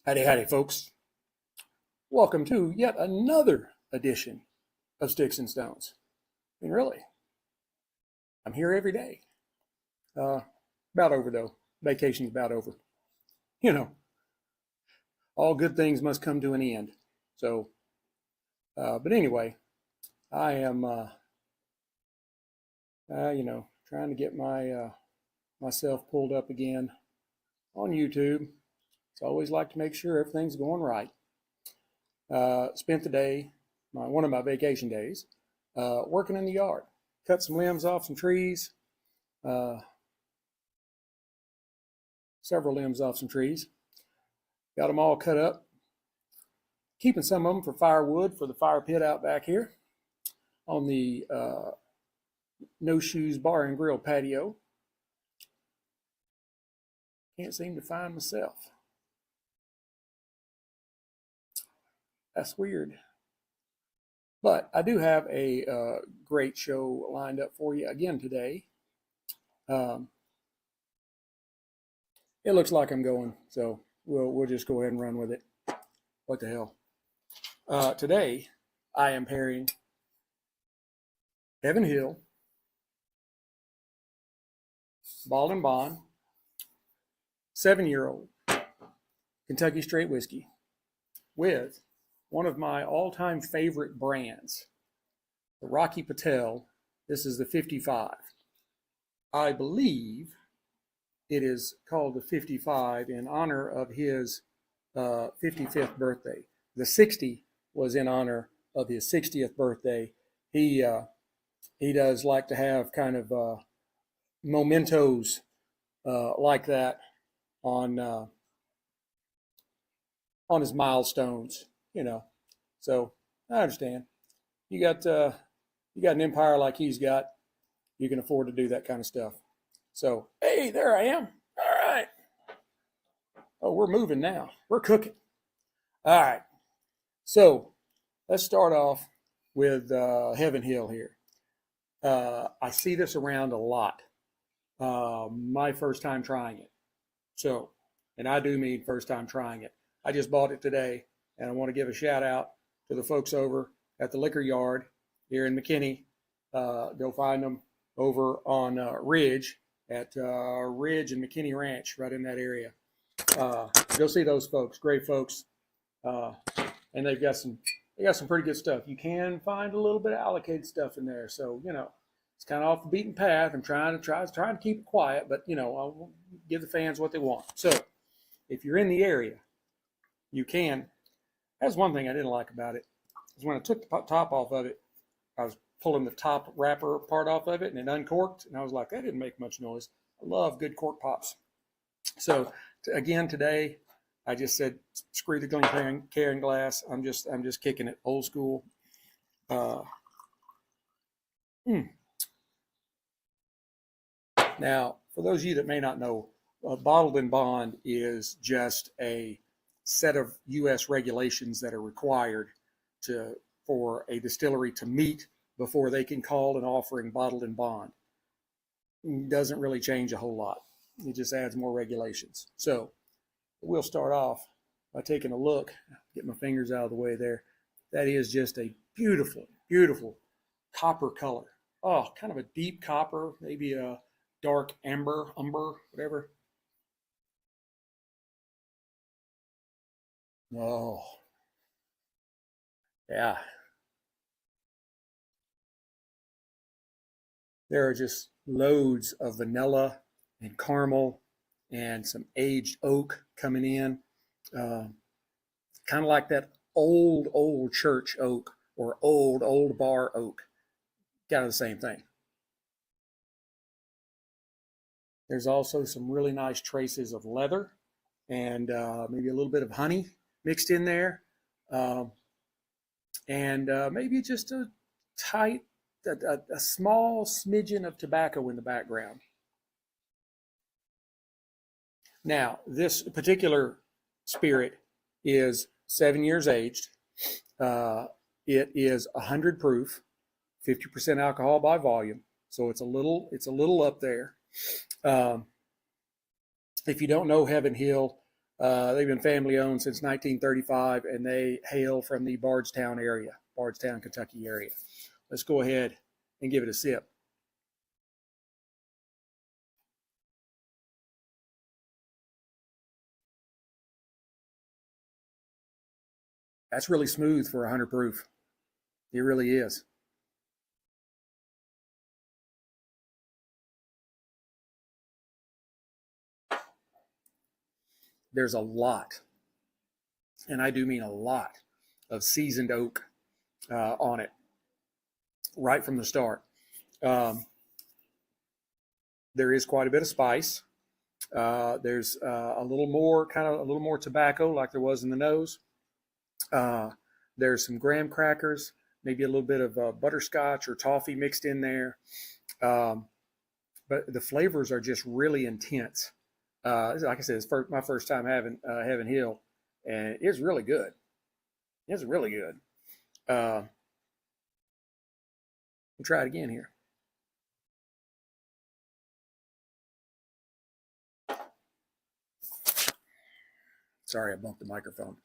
Howdy, howdy, folks. Welcome to yet another edition of Sticks and Stones. I mean, really, I'm here every day. About over, though. Vacation's about over. You know, all good things must come to an end. So, but anyway, I am, trying to get myself pulled up again on YouTube. So I always like to make sure everything's going right. Spent the day, one of my vacation days, working in the yard. Cut some limbs off some trees, several limbs off some trees. Got them all cut up. Keeping some of them for firewood for the fire pit out back here on the No Shoes Bar and Grill patio. Can't seem to find myself. That's weird. But I do have a great show lined up for you again today. It looks like I'm going, so we'll just go ahead and run with it. What the hell? Today, I am pairing Heaven Hill, Bald and Bond, 7-year-old Kentucky Straight Whiskey with one of my all-time favorite brands, the Rocky Patel. This is the 55. I believe it is called the 55 in honor of his 55th birthday. The 60 was in honor of his 60th birthday. He does like to have kind of mementos like that on his milestones. So I understand. You got an empire like he's got, you can afford to do that kind of stuff. So, hey, there I am. All right. Oh, we're moving now. We're cooking. All right. So let's start off with Heaven Hill here. I see this around a lot. My first time trying it. So, and I do mean first time trying it. I just bought it today. And I want to give a shout out to the folks over at the liquor yard here in McKinney. Go find them over on Ridge at Ridge and McKinney Ranch, right in that area. Go see those folks, great folks, and they've got some pretty good stuff. You can find a little bit of allocated stuff in there, so it's kind of off the beaten path. I'm trying to keep it quiet, but I'll give the fans what they want. So if you're in the area, you can. That's one thing I didn't like about it, is when I took the top off of it, I was pulling the top wrapper part off of it, and it uncorked, and I was like, that didn't make much noise. I love good cork pops. So again, today, I just said, screw the Glencairn glass. I'm just kicking it old school. Now, for those of you that may not know, Bottled and Bond is just a set of U.S. regulations that are required for a distillery to meet before they can call an offering Bottled and Bond. It doesn't really change a whole lot. It just adds more regulations. So we'll start off by taking a look. Get my fingers out of the way there. That is just a beautiful, beautiful copper color. Oh, kind of a deep copper, maybe a dark umber, whatever. Oh, yeah. There are just loads of vanilla and caramel and some aged oak coming in. Kind of like that old church oak or old bar oak. Kind of the same thing. There's also some really nice traces of leather and maybe a little bit of honey mixed in there, and maybe just a small smidgen of tobacco in the background. Now, this particular spirit is 7 years aged. It is 100 proof, 50% alcohol by volume, so it's a little up there. If you don't know Heaven Hill, They've been family owned since 1935, and they hail from the Bardstown area, Bardstown, Kentucky area. Let's go ahead and give it a sip. That's really smooth for 100 proof. It really is. There's a lot, and I do mean a lot, of seasoned oak on it right from the start. Um, there is quite a bit of spice. There's a little more tobacco, like there was in the nose. There's some graham crackers, maybe a little bit of butterscotch or toffee mixed in there. Um, but the flavors are just really intense. Like I said, it's my first time having Heaven Hill, and it's really good. It's really good. We'll try it again here. Sorry, I bumped the microphone.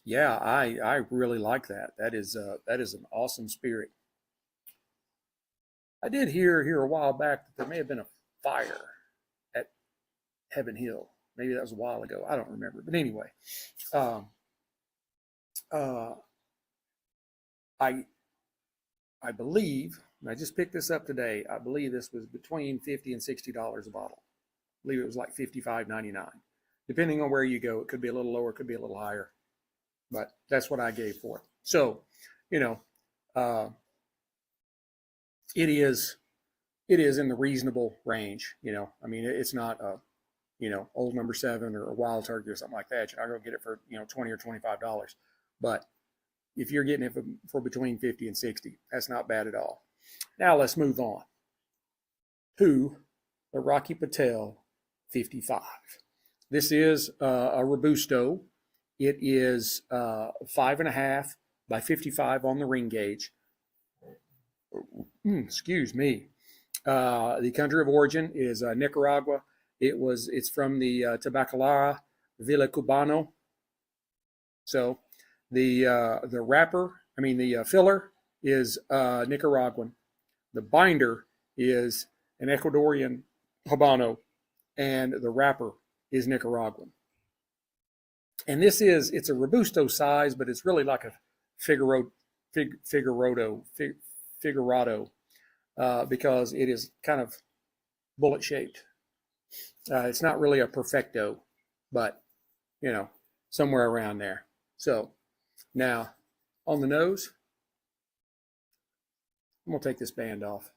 Yeah, I really like that. That is an awesome spirit. I did hear a while back that there may have been a fire at Heaven Hill. Maybe that was a while ago. I don't remember. But anyway, um, uh, I I believe, and I just picked this up today. I believe this was between $50 and $60 a bottle. I believe it was like $55.99. Depending on where you go, it could be a little lower, it could be a little higher, but that's what I gave for it. So, you know, uh, it is in the reasonable range. I mean, it's not a Old Number 7 or a Wild Turkey or something like that. You're not going to get it for $20 or $25, but if you're getting it for between 50 and 60, that's not bad at all. Now let's move on to the Rocky Patel 55. This is a Robusto. It is 5.5 by 55 on the ring gauge. Excuse me. The country of origin is Nicaragua. It's from the Tabacalera Villa Cubano. So the filler is Nicaraguan. The binder is an Ecuadorian Habano, and the wrapper is Nicaraguan. And it's a Robusto size, but it's really like a Figurado, because it is kind of bullet shaped. It's not really a perfecto, but somewhere around there. So now on the nose, I'm gonna take this band off.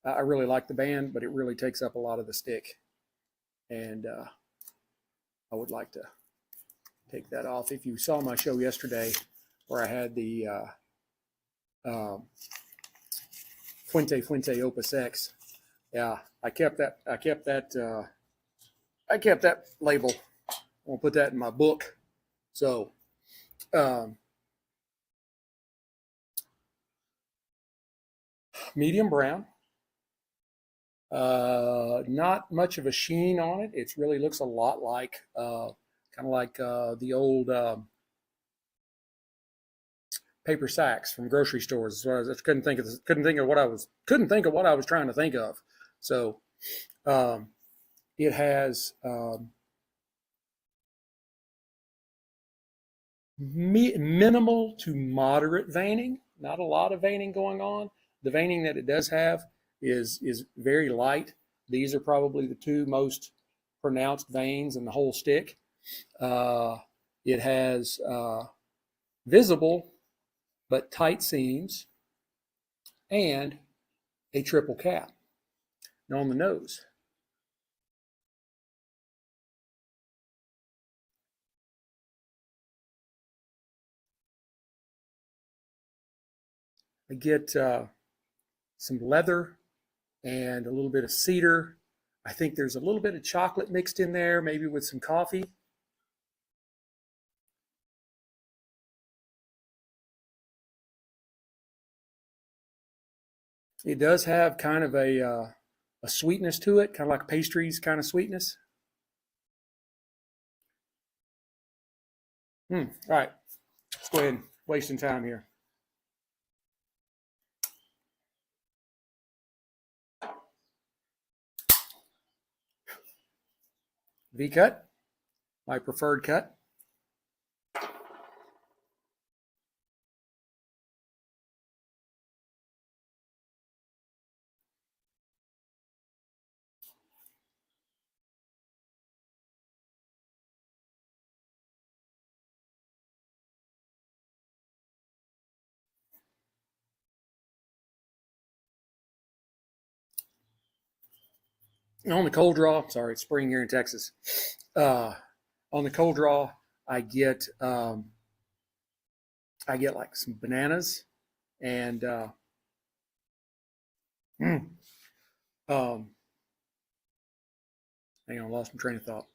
I really like the band, but it really takes up a lot of the stick, and I would like to take that off. If you saw my show yesterday, where I had the Fuente Opus X, yeah, I kept that label. I'm gonna put that in my book. So, medium brown. Not much of a sheen on it. It really looks a lot like kind of like the old paper sacks from grocery stores. So I couldn't think of what I was trying to think of. So it has minimal to moderate veining. Not a lot of veining going on. The veining that it does have is very light. These are probably the two most pronounced veins in the whole stick. It has visible but tight seams and a triple cap. Now on the nose, I get some leather and a little bit of cedar. I think there's a little bit of chocolate mixed in there, maybe with some coffee. It does have kind of a a sweetness to it, kind of like pastries kind of sweetness. All right, let's go ahead and wasting time here. V-cut, my preferred cut. On the cold draw, sorry, it's spring here in Texas. On the cold draw, I get like some bananas and hang on, I lost my train of thought.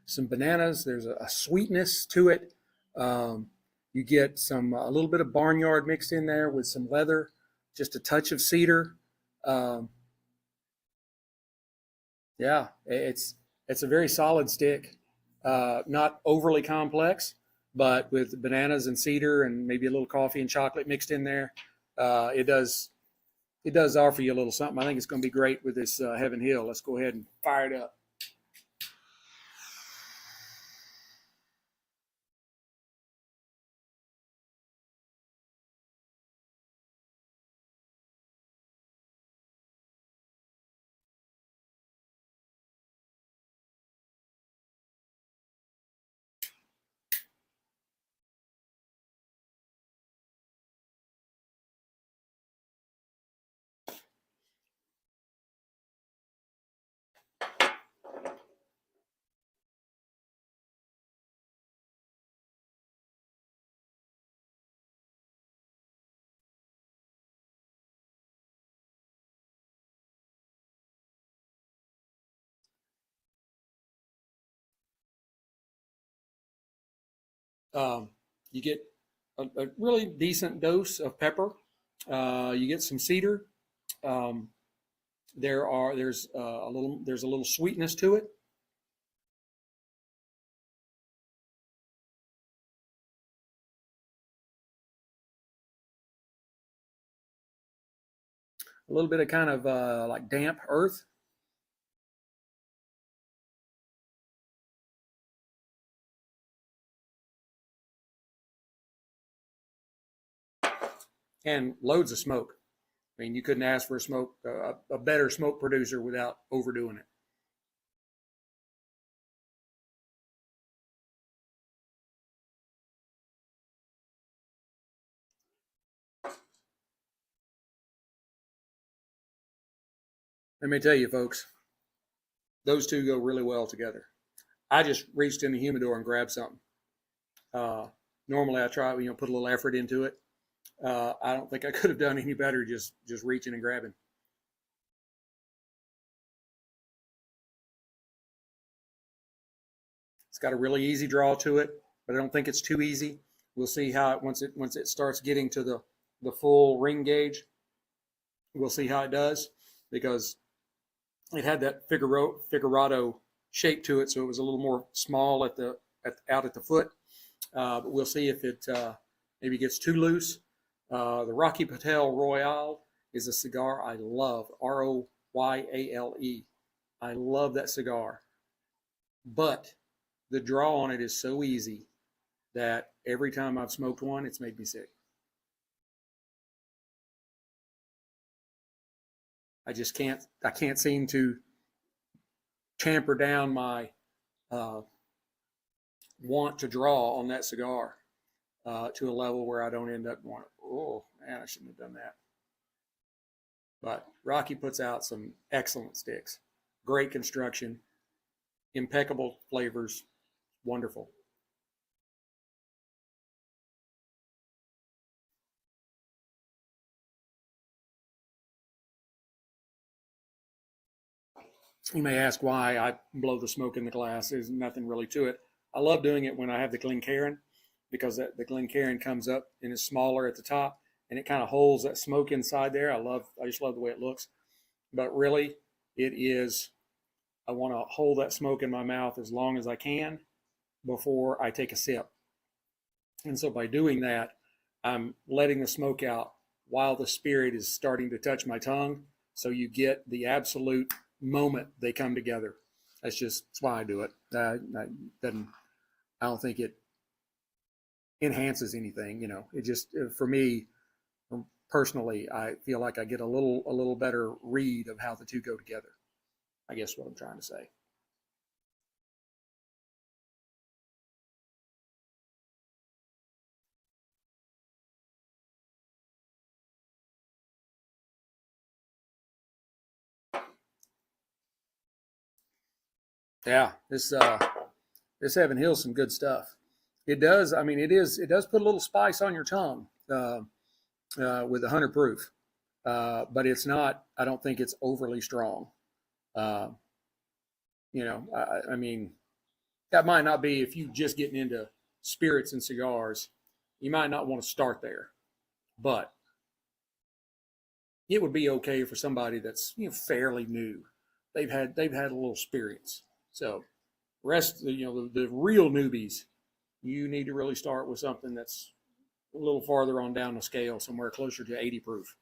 Some bananas. There's a sweetness to it. You get a little bit of barnyard mixed in there with some leather, just a touch of cedar. Yeah, it's a very solid stick. Not overly complex, but with bananas and cedar and maybe a little coffee and chocolate mixed in there, it does offer you a little something. I think it's going to be great with this Heaven Hill. Let's go ahead and fire it up. You get a really decent dose of pepper. You get some cedar. Um, there's a little sweetness to it. A little bit of kind of like damp earth. And loads of smoke. I mean, you couldn't ask for a better smoke producer without overdoing it. Let me tell you, folks, those two go really well together. I just reached in the humidor and grabbed something. Uh, Normally, I try, put a little effort into it. I don't think I could have done any better just reaching and grabbing. It's got a really easy draw to it, but I don't think it's too easy. We'll see how once it starts getting to the full ring gauge. We'll see how it does because it had that figurado shape to it, so it was a little more small out at the foot. But we'll see if it maybe gets too loose. The Rocky Patel Royale is a cigar I love. Royale. I love that cigar, but the draw on it is so easy that every time I've smoked one, it's made me sick. I can't seem to tamper down my uh, want to draw on that cigar to a level where I don't end up going, oh man, I shouldn't have done that. But Rocky puts out some excellent sticks, great construction, impeccable flavors, wonderful. You may ask why I blow the smoke in the glass. There's nothing really to it. I love doing it when I have the Glencairn, because the Glencairn comes up and is smaller at the top, and it kind of holds that smoke inside there. I just love the way it looks. But really, it is, I want to hold that smoke in my mouth as long as I can before I take a sip. And so by doing that, I'm letting the smoke out while the spirit is starting to touch my tongue. So you get the absolute moment they come together. That's why I do it. I don't think it enhances anything. It just, for me personally, I feel like I get a little better read of how the two go together. I guess what I'm trying to say. Yeah, this Heaven Hill's some good stuff. It does. I mean, it does put a little spice on your tongue with 100 proof, but it's not. I don't think it's overly strong. Uh, I mean, that might not be, if you just getting into spirits and cigars, you might not want to start there, but it would be okay for somebody that's fairly new. They've had a little experience. So the real newbies, you need to really start with something that's a little farther on down the scale, somewhere closer to 80 proof.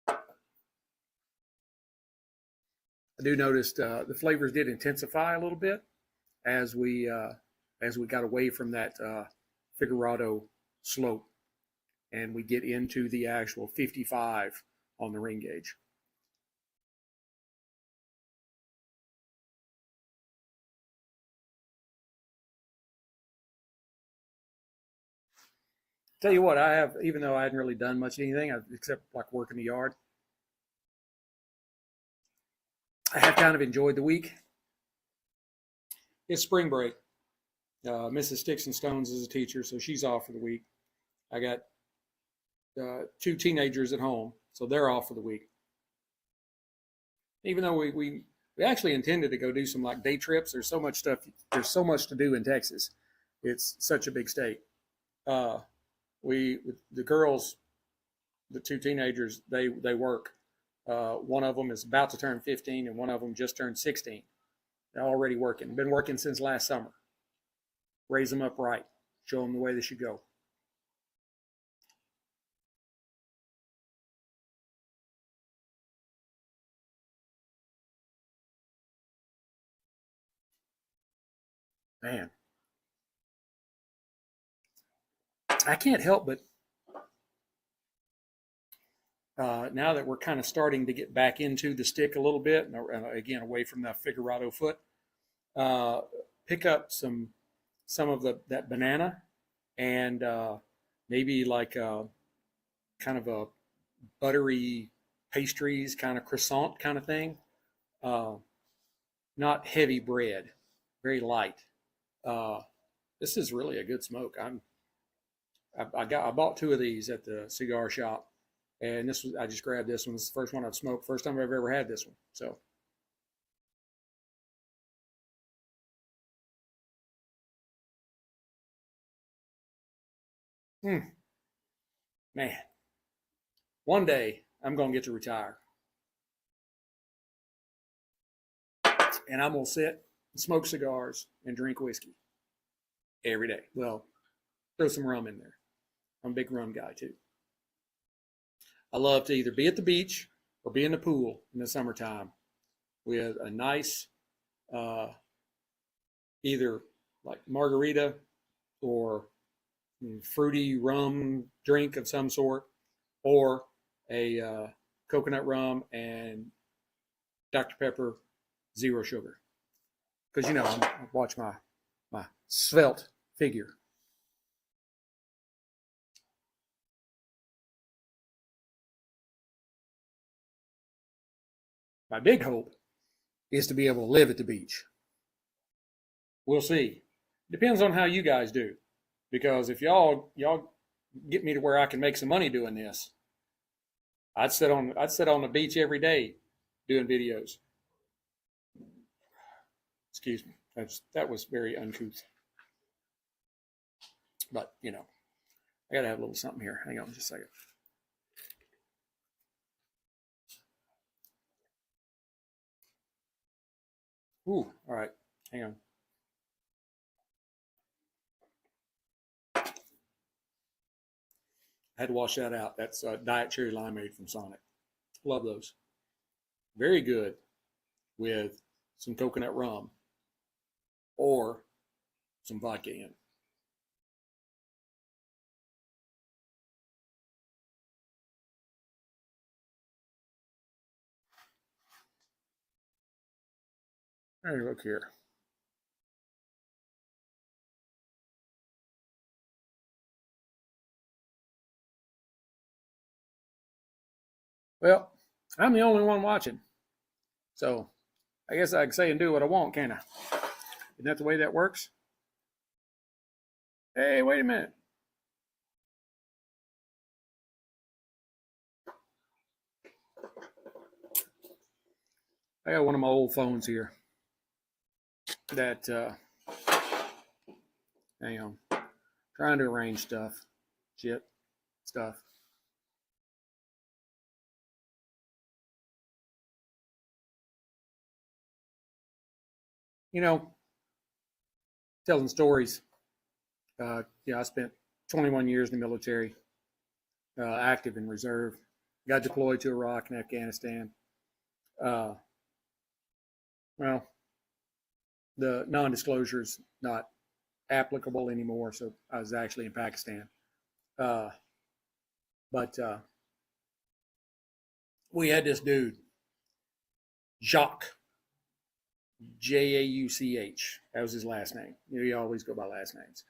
I do notice the flavors did intensify a little bit as we uh, as we got away from that Figurado slope, and we get into the actual 55 on the ring gauge. Tell you what, I have, even though I hadn't really done much anything except like work in the yard, I have kind of enjoyed the week. It's spring break. Mrs. Sticks-n-Stonez is a teacher, so she's off for the week. I got two teenagers at home, so they're off for the week. Even though we actually intended to go do some like day trips. There's so much stuff. There's so much to do in Texas. It's such a big state. Uh, the girls, the two teenagers, they work. One of them is about to turn 15, and one of them just turned 16. They're already working. Been working since last summer. Raise them up right. Show them the way they should go. Man, I can't help but now that we're kind of starting to get back into the stick a little bit, and again away from that Figurado foot, uh, pick up some of that banana and maybe like kind of a buttery pastries kind of croissant kind of thing. Uh, Not heavy bread, very light. Uh, this is really a good smoke. I bought two of these at the cigar shop, and I just grabbed this one. This is the first one I've smoked. First time I've ever had this one. So, hmm, man, one day I'm gonna get to retire, and I'm gonna sit and smoke cigars and drink whiskey every day. Well, throw some rum in there. I'm a big rum guy too. I love to either be at the beach or be in the pool in the summertime with a nice uh, either like margarita or fruity rum drink of some sort, or a coconut rum and Dr. Pepper, zero sugar. Because I watch my svelte figure. My big hope is to be able to live at the beach. we'll see. Depends on how you guys do, because if y'all get me to where I can make some money doing this, I'd sit on the beach every day doing videos. Excuse me, that was very uncouth, but I got to have a little something here. Hang on just a second. Ooh, all right, hang on. I had to wash that out. That's Diet Cherry Limeade from Sonic. Love those. Very good with some coconut rum or some vodka in. Hey, look here. Well, I'm the only one watching, so I guess I can say and do what I want, can't I? Isn't that the way that works? Hey, wait a minute. I got one of my old phones here that, hang on, trying to arrange stuff, stuff. Telling stories. I spent 21 years in the military, active in reserve. Got deployed to Iraq and Afghanistan. Well, the non-disclosure is not applicable anymore, so I was actually in Pakistan. But we had this dude, Jacques, Jauch. That was his last name. You always go by last names.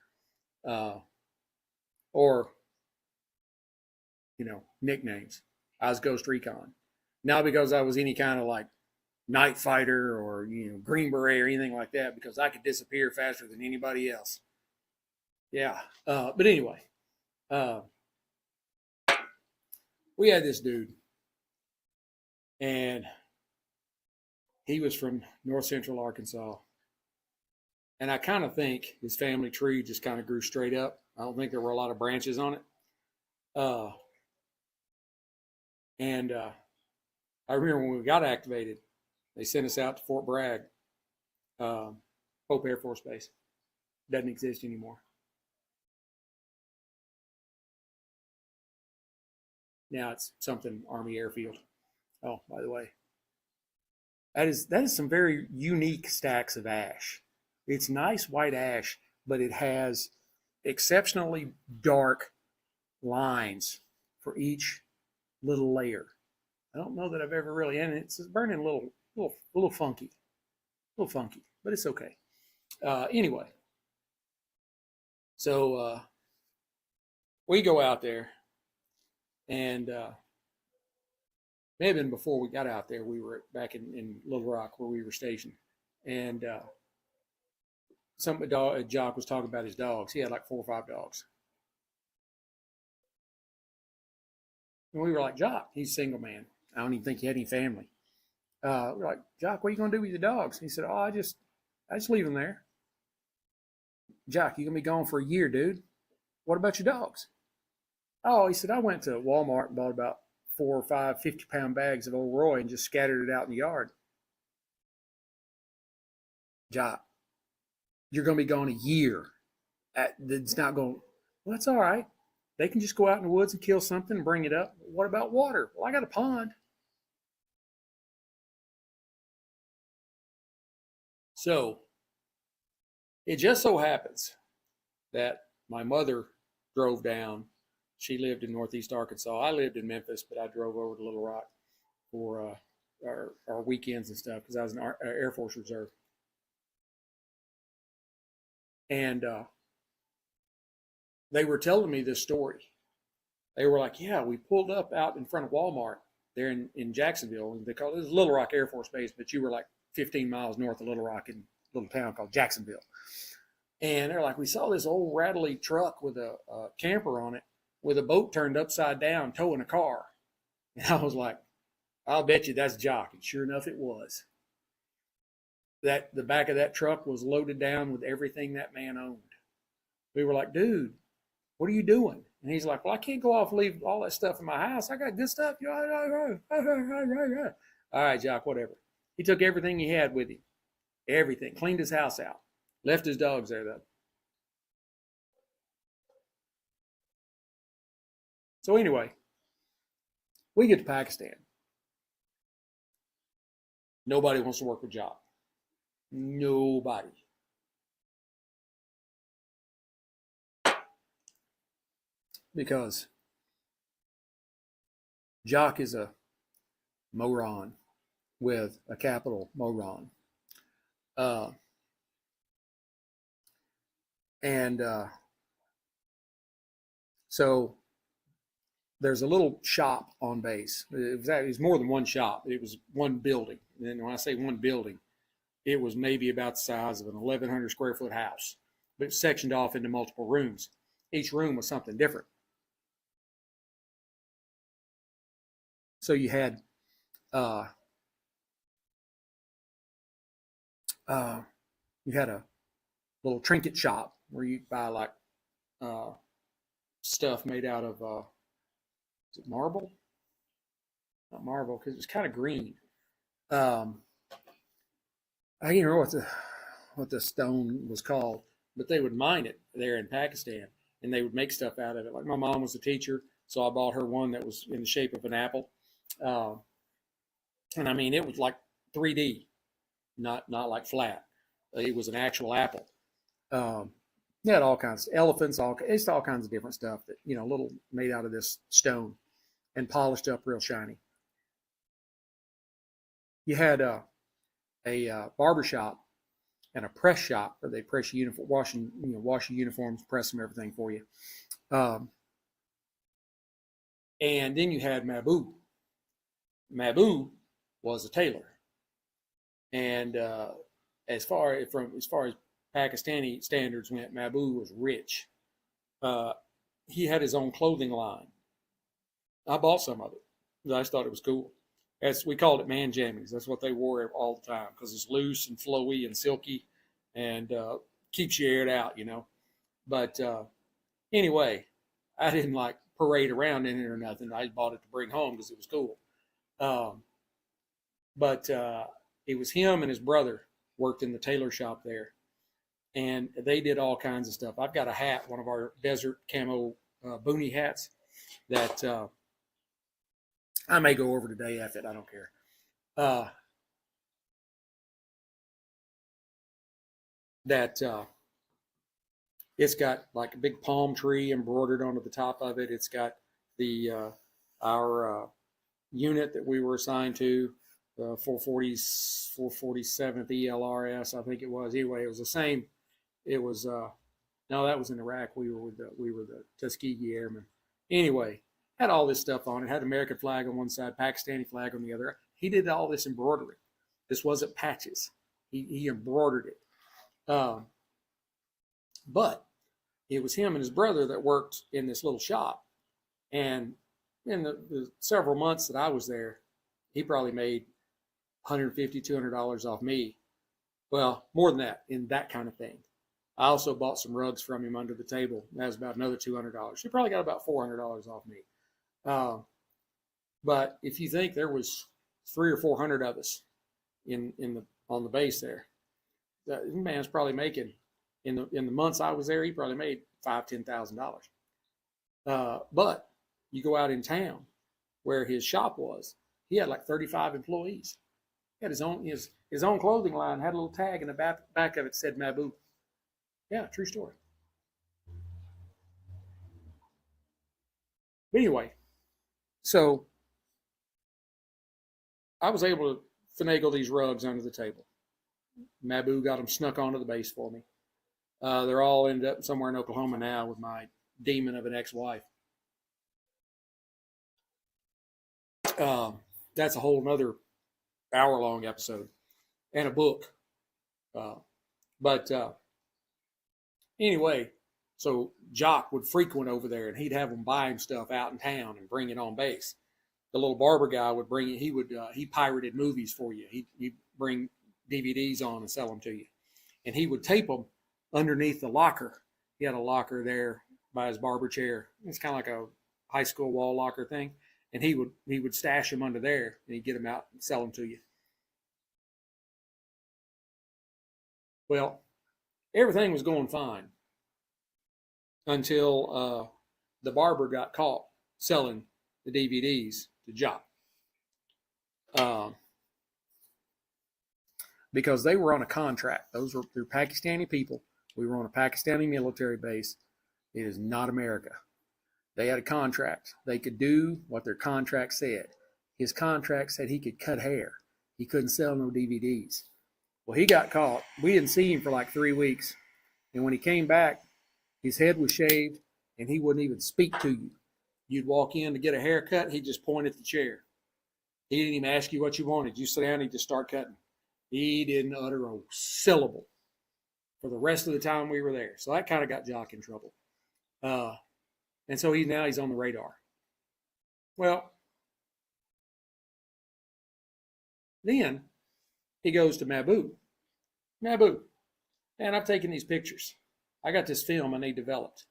Or nicknames. I was Ghost Recon. Not because I was any kind of like night fighter or Green Beret or anything like that, because I could disappear faster than anybody else. Yeah. But anyway, we had this dude, and he was from north central Arkansas. And I kind of think his family tree just kind of grew straight up. I don't think there were a lot of branches on it. And I remember when we got activated, they sent us out to Fort Bragg, Pope Air Force Base. Doesn't exist anymore. Now it's something Army Airfield. Oh, by the way, that is some very unique stacks of ash. It's nice white ash, but it has exceptionally dark lines for each little layer. I don't know that I've ever really, and it's burning a little funky, but it's okay. Anyway, so we go out there, and may have been before we got out there. We were back in Little Rock where we were stationed, and Jock was talking about his dogs. He had like 4 or 5 dogs. And we were like, Jock, he's a single man. I don't even think he had any family. We're like, Jock, what are you going to do with your dogs? He said, oh, I just leave them there. Jock, you're going to be gone for a year, dude. What about your dogs? Oh, he said, I went to Walmart and bought about 4 or 5 50-pound bags of Old Roy and just scattered it out in the yard. Jock, you're going to be gone a year. It's not going, well, that's all right. They can just go out in the woods and kill something and bring it up. What about water? Well, I got a pond. So it just so happens that my mother drove down. She lived in Northeast Arkansas. I lived in Memphis, but I drove over to Little Rock for our weekends and stuff because I was in Air Force Reserve. And they were telling me this story. They were like, yeah, we pulled up out in front of Walmart there in Jacksonville. And they call it Little Rock Air Force Base, but you were like 15 miles north of Little Rock in little town called Jacksonville. And they're like, we saw this old rattly truck with a camper on it with a boat turned upside down towing a car. And I was like, I'll bet you that's Jock. And sure enough, it was. That the back of that truck was loaded down with everything that man owned. We were like, dude, what are you doing? And he's like, well, I can't go off and leave all that stuff in my house. I got good stuff. All right, Jock, whatever. He took everything he had with him. Everything. Cleaned his house out. Left his dogs there, though. So anyway, we get to Pakistan. Nobody wants to work with Jock. Nobody. Because Jock is a moron with a capital moron. So there's a little shop on base. It was more than one shop. It was one building. And when I say one building, it was maybe about the size of an 1,100 square foot house, but it's sectioned off into multiple rooms. Each room was something different. So you had a little trinket shop where you buy like stuff made out of is it marble? Not marble, because it was kind of green. I can't remember what the stone was called, but they would mine it there in Pakistan, and they would make stuff out of it. Like my mom was a teacher, so I bought her one that was in the shape of an apple, and I mean it was like 3D, not like flat. It was an actual apple. They had all kinds of elephants, all kinds of different stuff that little made out of this stone and polished up real shiny. You had a barber shop and a press shop where they press your uniform, wash your uniforms, press them, everything for you. And then you had Mabu. Mabu was a tailor, and as far as Pakistani standards went, Mabu was rich. He had his own clothing line. I bought some of it because I just thought it was cool. We called it man jammies. That's what they wore all the time because it's loose and flowy and silky and keeps you aired out, But anyway, I didn't like parade around in it or nothing. I bought it to bring home because it was cool. But it was him and his brother worked in the tailor shop there. And they did all kinds of stuff. I've got a hat, one of our desert camo boonie hats that I may go over today after it. I don't care. It's got like a big palm tree embroidered onto the top of it. It's got our unit that we were assigned to, 447th ELRS, I think it was. Anyway, it was the same. It was no, that was in Iraq. We were the Tuskegee Airmen. Anyway, had all this stuff on it. Had American flag on one side, Pakistani flag on the other. He did all this embroidery. This wasn't patches. He embroidered it. But it was him and his brother that worked in this little shop. And in the several months that I was there, he probably made $150, $200 off me. Well, more than that in that kind of thing. I also bought some rugs from him under the table. That was about another $200. He probably got about $400 off me. But if you think there was 300 or 400 of us on the base there, that man's probably making in the months I was there, he probably made $5,000-$10,000. But you go out in town where his shop was, he had like 35 employees. He had his own clothing line, had a little tag in the back of it said Mabu. Yeah, true story. But anyway, so I was able to finagle these rugs under the table. Mabu got them snuck onto the base for me. They're all ended up somewhere in Oklahoma now with my demon of an ex-wife. That's a whole nother hour-long episode and a book. But anyway, so Jock would frequent over there, and he'd have them buy him stuff out in town and bring it on base. The little barber guy would bring it. He pirated movies for you. He'd bring DVDs on and sell them to you, and he would tape them underneath the locker. He had a locker there by his barber chair. It's kind of like a high school wall locker thing, and he would stash them under there, and he'd get them out and sell them to you. Well, everything was going fine until the barber got caught selling the DVDs to Jock. Because they were on a contract. Those were through Pakistani people. We were on a Pakistani military base. It is not America. They had a contract. They could do what their contract said. His contract said he could cut hair. He couldn't sell no DVDs. Well, he got caught. We didn't see him for like 3 weeks. And when he came back, his head was shaved, and he wouldn't even speak to you. You'd walk in to get a haircut, he'd just point at the chair. He didn't even ask you what you wanted. You sit down, he'd just start cutting. He didn't utter a syllable for the rest of the time we were there. So that kind of got Jock in trouble. And so he's on the radar. Well, then he goes to Mabu. And I've taken these pictures. I got this film I need developed.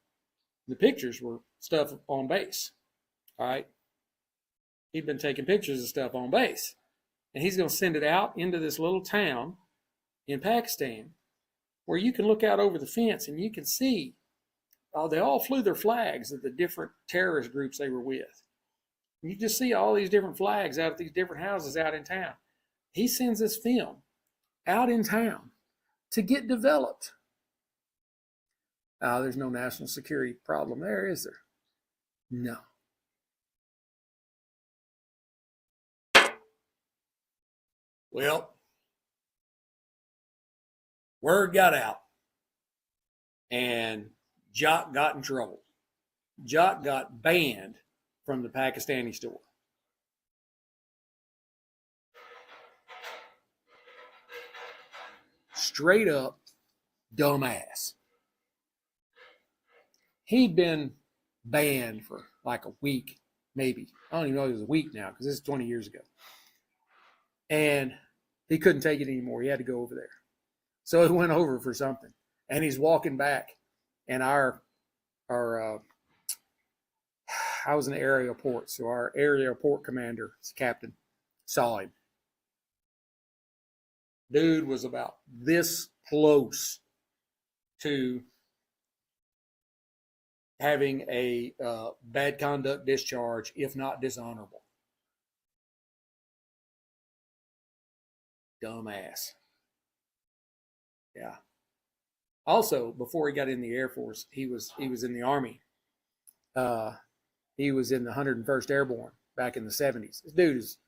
The pictures were stuff on base. All right. He'd been taking pictures of stuff on base. And he's going to send it out into this little town in Pakistan where you can look out over the fence and you can see they all flew their flags of the different terrorist groups they were with. And you just see all these different flags out at these different houses out in town. He sends this film out in town to get developed. There's no national security problem there, is there? No. Well, word got out, and Jock got in trouble. Jock got banned from the Pakistani store. Straight up dumbass. He'd been banned for like a week, maybe. I don't even know if it was a week now because this is 20 years ago. And he couldn't take it anymore. He had to go over there. So he went over for something. And he's walking back. And I was in the area port. So our area port commander, captain, saw him. Dude was about this close to having a bad conduct discharge, if not dishonorable. Dumbass. Yeah. Also, before he got in the Air Force, he was in the Army. He was in the 101st Airborne back in the 70s. This dude is,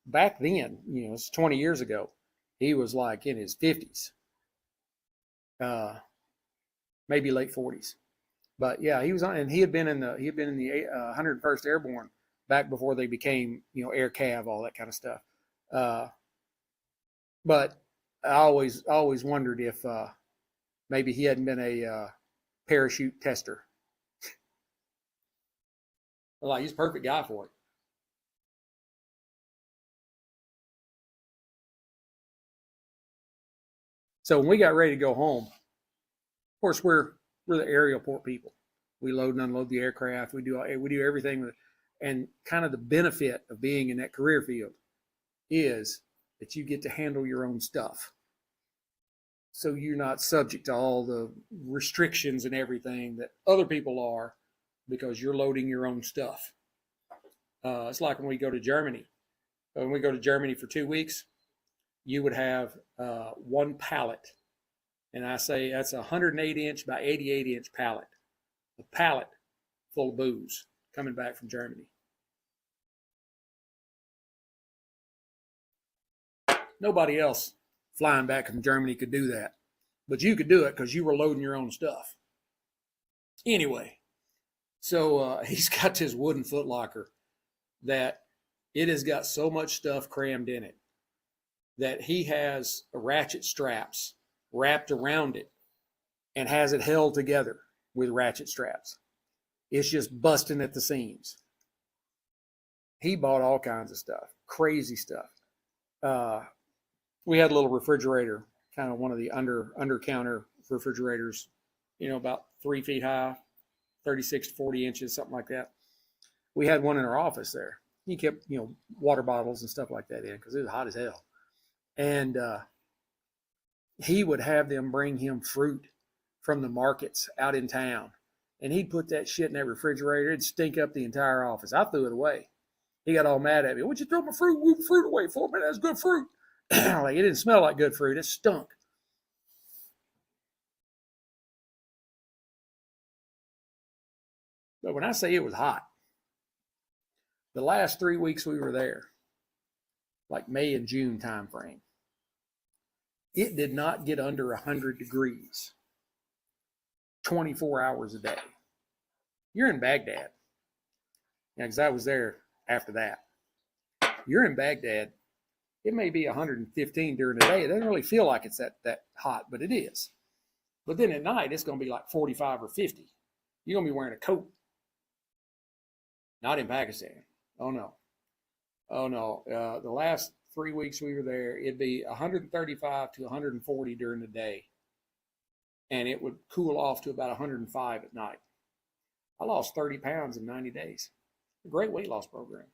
back then, it's 20 years ago, he was like in his 50s, maybe late 40s. But yeah, he was on, and he had been in the 101st Airborne back before they became, Air Cav, all that kind of stuff. But I always wondered if maybe he hadn't been a parachute tester. Like, he's a perfect guy for it. So when we got ready to go home, of course we're the aerial port people. We load and unload the aircraft. We do everything with it. And kind of the benefit of being in that career field is that you get to handle your own stuff. So you're not subject to all the restrictions and everything that other people are because you're loading your own stuff. It's like when we go to Germany. When we go to Germany for 2 weeks, you would have one pallet. And I say that's a 108-inch by 88-inch pallet. A pallet full of booze coming back from Germany. Nobody else flying back from Germany could do that. But you could do it because you were loading your own stuff. Anyway, so he's got this wooden footlocker that it has got so much stuff crammed in it that he has ratchet straps wrapped around it and has it held together with ratchet straps. It's just busting at the seams. He bought all kinds of stuff, crazy stuff. We had a little refrigerator, kind of one of the under counter refrigerators, about 3 feet high, 36 to 40 inches, something like that. We had one in our office there. He kept, water bottles and stuff like that in because it was hot as hell. And he would have them bring him fruit from the markets out in town. And he'd put that shit in that refrigerator. It'd stink up the entire office. I threw it away. He got all mad at me. What'd you throw my fruit away for? Man, that's good fruit. Like, it didn't smell like good fruit. It stunk. But when I say it was hot, the last 3 weeks we were there, like May and June time frame, it did not get under 100 degrees 24 hours a day. You're in Baghdad. Yeah, because I was there after that. You're in Baghdad. It may be 115 during the day. It doesn't really feel like it's that hot, but it is. But then at night, it's going to be like 45 or 50. You're going to be wearing a coat. Not in Pakistan. Oh, no. Oh, no. The last 3 weeks we were there, it'd be 135 to 140 during the day. And it would cool off to about 105 at night. I lost 30 pounds in 90 days. A great weight loss program.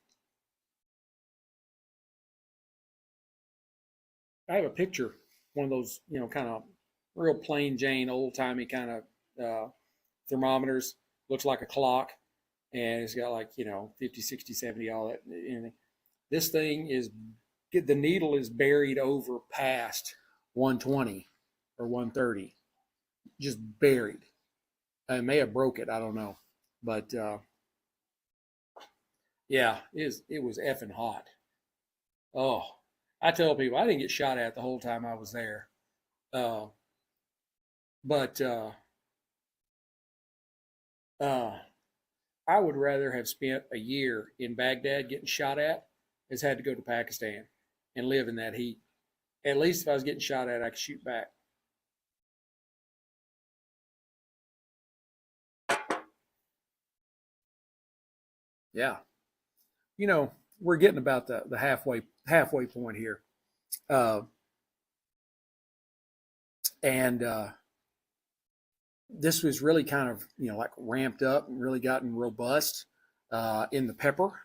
I have a picture, one of those, kind of real plain Jane, old-timey kind of thermometers. Looks like a clock. And it's got like, 50, 60, 70, all that. And this thing is, the needle is buried over past 120 or 130. Just buried. I may have broke it. I don't know. But, yeah, it was effing hot. Oh, I tell people I didn't get shot at the whole time I was there. But I would rather have spent a year in Baghdad getting shot at as had to go to Pakistan and live in that heat. At least if I was getting shot at, I could shoot back. Yeah. We're getting about the halfway point here. And this was really kind of, like ramped up and really gotten robust in the pepper.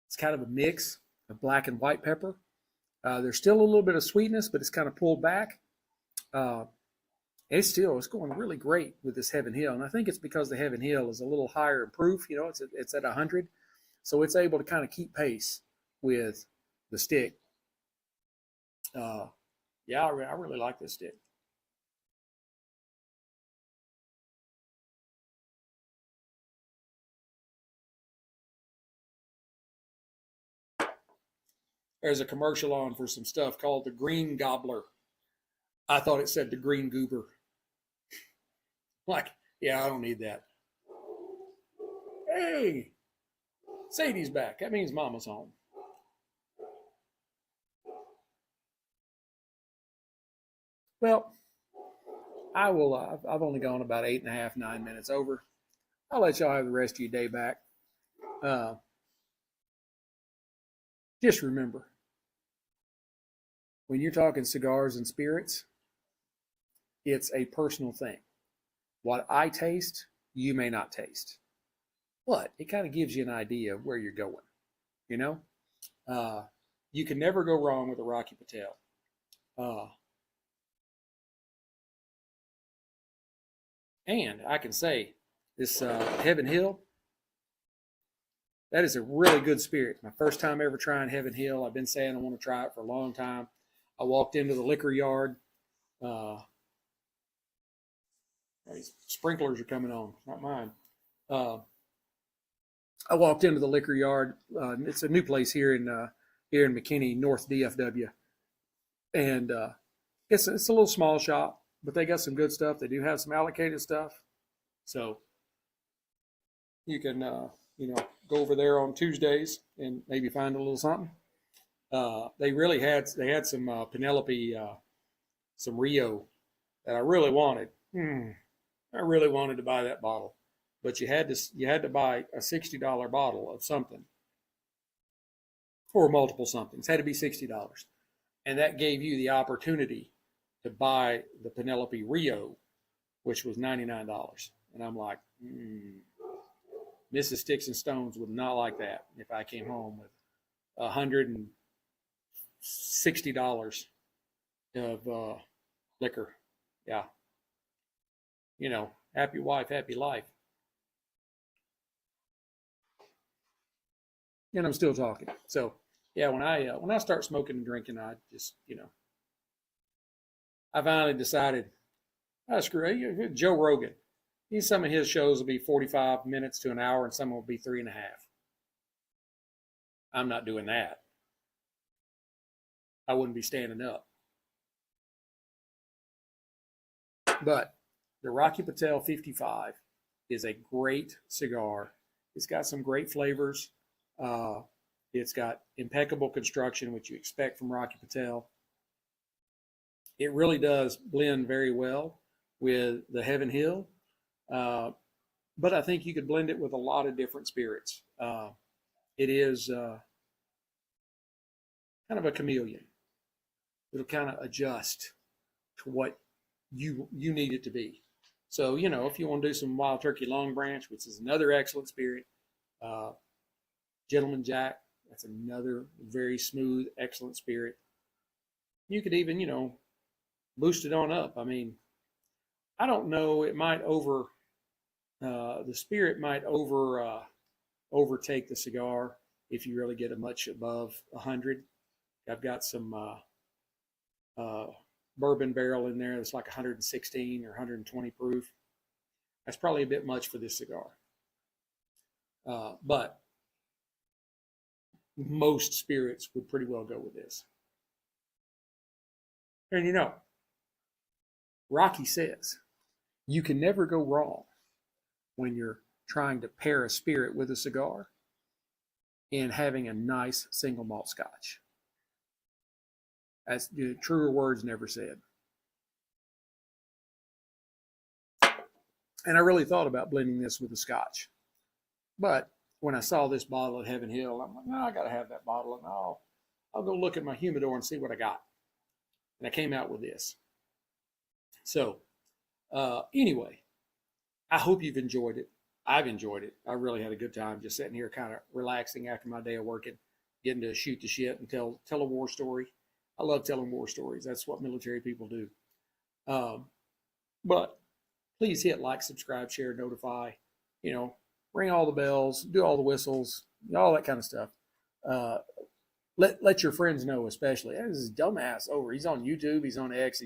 It's kind of a mix of black and white pepper. There's still a little bit of sweetness, but it's kind of pulled back. It's going really great with this Heaven Hill. And I think it's because the Heaven Hill is a little higher in proof. It's at 100. So it's able to kind of keep pace with the stick. Yeah, I really like this stick. There's a commercial on for some stuff called the Green Gobbler. I thought it said the Green Goober. Like, yeah, I don't need that. Hey, Sadie's back. That means Mama's home. Well, I will. I've only gone about 8.5, 9 minutes over. I'll let y'all have the rest of your day back. Just remember, when you're talking cigars and spirits, it's a personal thing. What I taste, you may not taste. But it kind of gives you an idea of where you're going. You can never go wrong with a Rocky Patel. And I can say this Heaven Hill, that is a really good spirit. My first time ever trying Heaven Hill. I've been saying I want to try it for a long time. I walked into the liquor yard. These sprinklers are coming on, not mine. I walked into the liquor yard. It's a new place here in McKinney, North DFW, and it's a little small shop, but they got some good stuff. They do have some allocated stuff, so you can go over there on Tuesdays and maybe find a little something. They had some Penelope, some Rio that I really wanted. I really wanted to buy that bottle, but you had to buy a $60 bottle of something, or multiple somethings. It had to be $60, and that gave you the opportunity to buy the Penelope Rio, which was $99. And I'm like, Mrs. Sticks-n-Stonez would not like that if I came home with $160 of liquor. Yeah. You know, happy wife, happy life. And I'm still talking. So yeah, when I start smoking and drinking, I just, I finally decided, screw it. Joe Rogan. Some of his shows will be 45 minutes to an hour, and some will be 3.5. I'm not doing that. I wouldn't be standing up. But the Rocky Patel 55 is a great cigar. It's got some great flavors. It's got impeccable construction, which you expect from Rocky Patel. It really does blend very well with the Heaven Hill. But I think you could blend it with a lot of different spirits. It is kind of a chameleon. It'll kind of adjust to what you need it to be. So, if you want to do some Wild Turkey Long Branch, which is another excellent spirit, Gentleman Jack, that's another very smooth, excellent spirit. You could even, boost it on up. I mean, I don't know, it might the spirit might overtake the cigar if you really get it much above 100. I've got some bourbon barrel in there that's like 116 or 120 proof. That's probably a bit much for this cigar. But most spirits would pretty well go with this. And Rocky says you can never go wrong when you're trying to pair a spirit with a cigar and having a nice single malt scotch. That's truer words never said. And I really thought about blending this with a scotch. But when I saw this bottle at Heaven Hill, I'm like, no, I got to have that bottle, and I'll go look at my humidor and see what I got. And I came out with this. So anyway, I hope you've enjoyed it. I've enjoyed it. I really had a good time just sitting here kind of relaxing after my day of working, getting to shoot the shit and tell a war story. I love telling war stories. That's what military people do. But please hit like, subscribe, share, notify, ring all the bells, do all the whistles, all that kind of stuff. Let your friends know, especially. This is dumbass over. He's on YouTube. He's on X.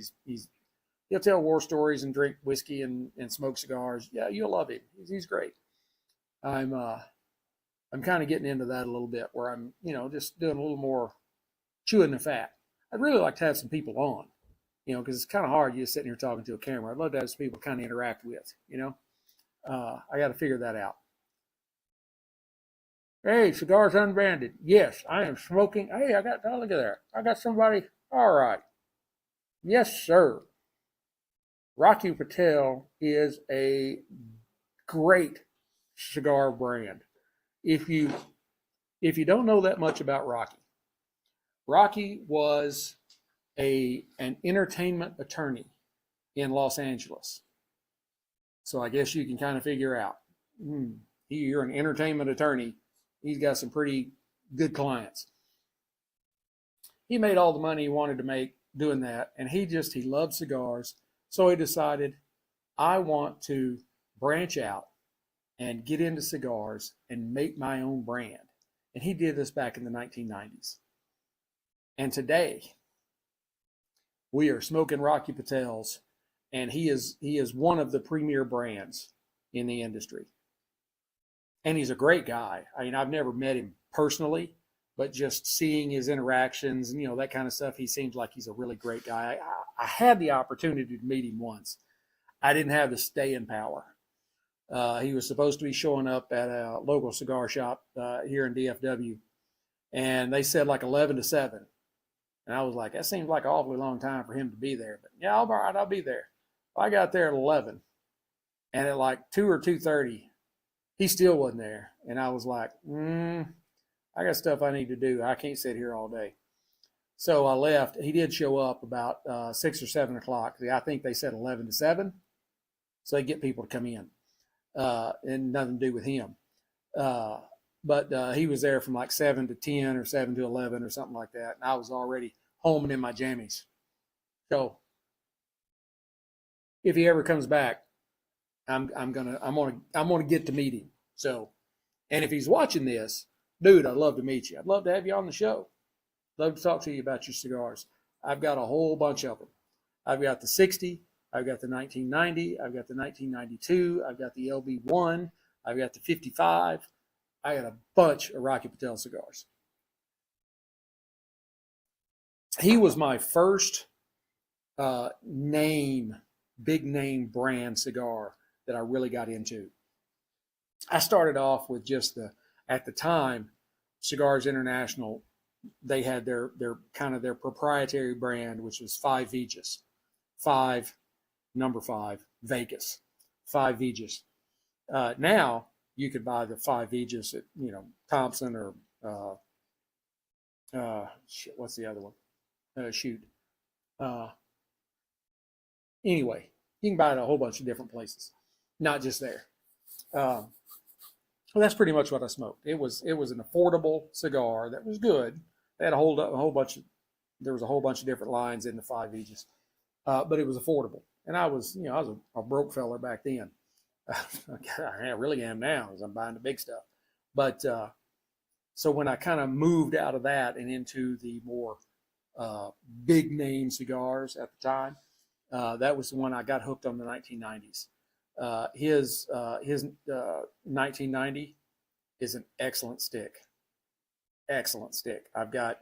He'll tell war stories and drink whiskey and smoke cigars. Yeah, you'll love him. He's great. I'm kind of getting into that a little bit, where I'm just doing a little more chewing the fat. I'd really like to have some people on, because it's kind of hard just sitting here talking to a camera. I'd love to have some people kind of interact with. I got to figure that out. Hey, cigars unbranded. Yes, I am smoking. Hey, look at there. I got somebody. All right. Yes, sir. Rocky Patel is a great cigar brand. If you don't know that much about Rocky, Rocky was an entertainment attorney in Los Angeles. So I guess you can kind of figure out, you're an entertainment attorney. He's got some pretty good clients. He made all the money he wanted to make doing that, and he loved cigars. So he decided, I want to branch out and get into cigars and make my own brand. And he did this back in the 1990s. And today, we are smoking Rocky Patels, and he is one of the premier brands in the industry. And he's a great guy. I mean, I've never met him personally, but just seeing his interactions and, that kind of stuff, he seems like he's a really great guy. I had the opportunity to meet him once. I didn't have the staying power. He was supposed to be showing up at a local cigar shop here in DFW, and they said like 11 to 7. And I was like, that seems like an awfully long time for him to be there. But yeah, all right, I'll be there. I got there at 11, and at like 2 or 2:30, he still wasn't there. And I was like, I got stuff I need to do. I can't sit here all day. So I left. He did show up about 6 or 7 o'clock. I think they said 11 to 7. So they get people to come in. And nothing to do with him. But he was there from like 7 to 10 or 7 to 11 or something like that. And I was already home and in my jammies. So if he ever comes back, I'm gonna get to meet him. So, and if he's watching this, dude, I'd love to meet you. I'd love to have you on the show. Love to talk to you about your cigars. I've got a whole bunch of them. I've got the 60, I've got the 1990, I've got the 1992, I've got the LB1, I've got the 55. I got a bunch of Rocky Patel cigars. He was my first big name brand cigar that I really got into. I started off with just at the time, Cigars International, they had their kind of their proprietary brand, which was 5 Vegas, 5, number 5, Vegas, 5 Vegas. Now you could buy the 5 Vegas at, Thompson or, what's the other one? Anyway, you can buy it at a whole bunch of different places, not just there. Well, that's pretty much what I smoked. It was an affordable cigar that was good. They had a whole bunch of different lines in the 5 Vegas, but it was affordable. And I was a broke fella back then. I really am now, as I'm buying the big stuff. But so when I kind of moved out of that and into the more big name cigars at the time, that was the one I got hooked on the 1990s. His 1990 is an excellent stick. Excellent stick. I've got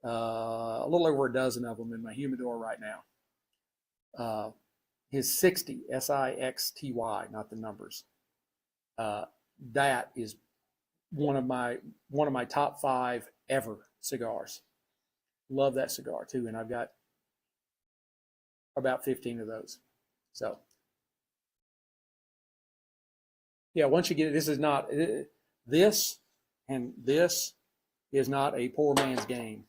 a little over a dozen of them in my humidor right now. His 60, SIXTY, not the numbers. That is one of my top 5 ever cigars. Love that cigar too, and I've got about 15 of those. So yeah, once you get it, this is not a poor man's game.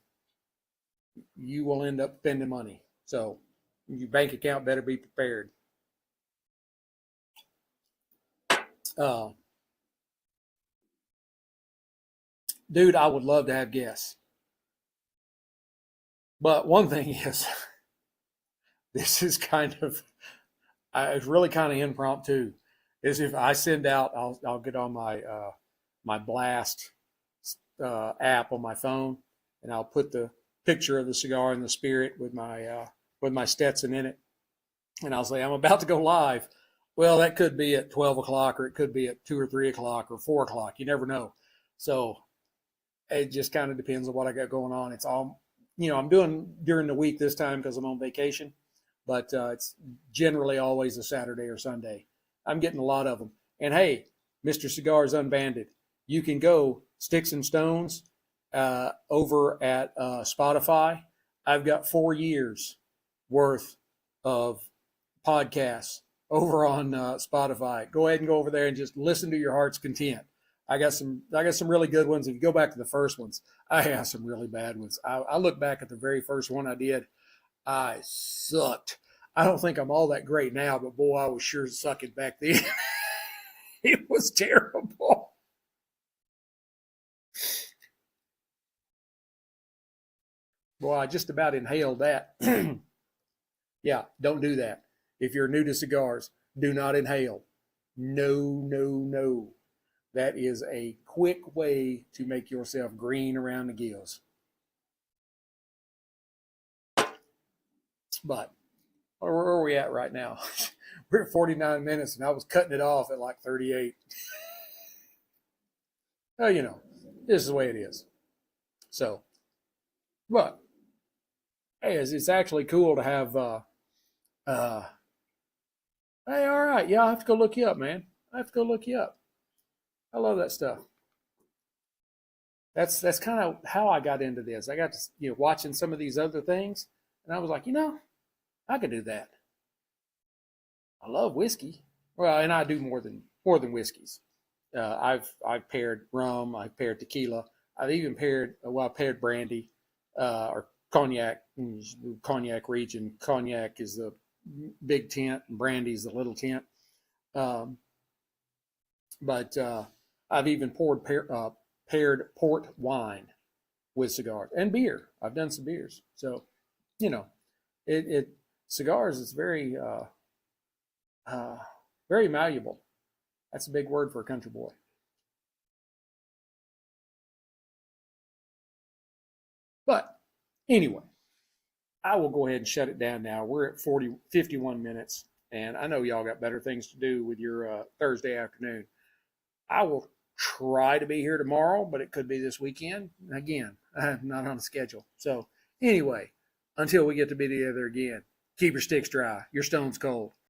You will end up spending money. So your bank account better be prepared. Dude, I would love to have guests. But one thing is, this is it's really kind of impromptu. Is if I send out, I'll get on my Blast app on my phone, and I'll put the picture of the cigar and the spirit with my Stetson in it, and I'll say I'm about to go live. Well, that could be at 12 o'clock, or it could be at 2 or 3 o'clock, or 4 o'clock. You never know. So it just kind of depends on what I got going on. It's all, I'm doing during the week this time because I'm on vacation, but it's generally always a Saturday or Sunday. I'm getting a lot of them. And hey, Mr. Cigars Unbanded, you can go Sticks-n-Stonez over at Spotify. I've got 4 years worth of podcasts over on Spotify. Go ahead and go over there and just listen to your heart's content. I got some really good ones. If you go back to the first ones, I have some really bad ones. I look back at the very first one I did. I sucked. I don't think I'm all that great now, but boy, I was sure sucking back then. It was terrible. Boy, I just about inhaled that. Yeah, don't do that. If you're new to cigars, do not inhale. No. That is a quick way to make yourself green around the gills. But where are we at right now? We're at 49 minutes, and I was cutting it off at like 38. Well, this is the way it is. So, but hey, it's actually cool to have. Hey, all right, yeah, I have to go look you up, man. I have to go look you up. I love that stuff. That's kind of how I got into this. I got to watching some of these other things, and I was like, I could do that. I love whiskey. Well, and I do more than whiskeys. I've paired rum. I've paired tequila. I've even paired brandy or cognac. Cognac region. Cognac is the big tent, and brandy is the little tent. Um, but I've even paired port wine with cigars and beer. I've done some beers. So, you know, it cigars is uh, very malleable. That's a big word for a country boy. But anyway, I will go ahead and shut it down now. We're at 51 minutes, and I know y'all got better things to do with your Thursday afternoon. I will try to be here tomorrow, but it could be this weekend. Again, I'm not on a schedule. So anyway, until we get to be together again, keep your sticks dry, your stones cold.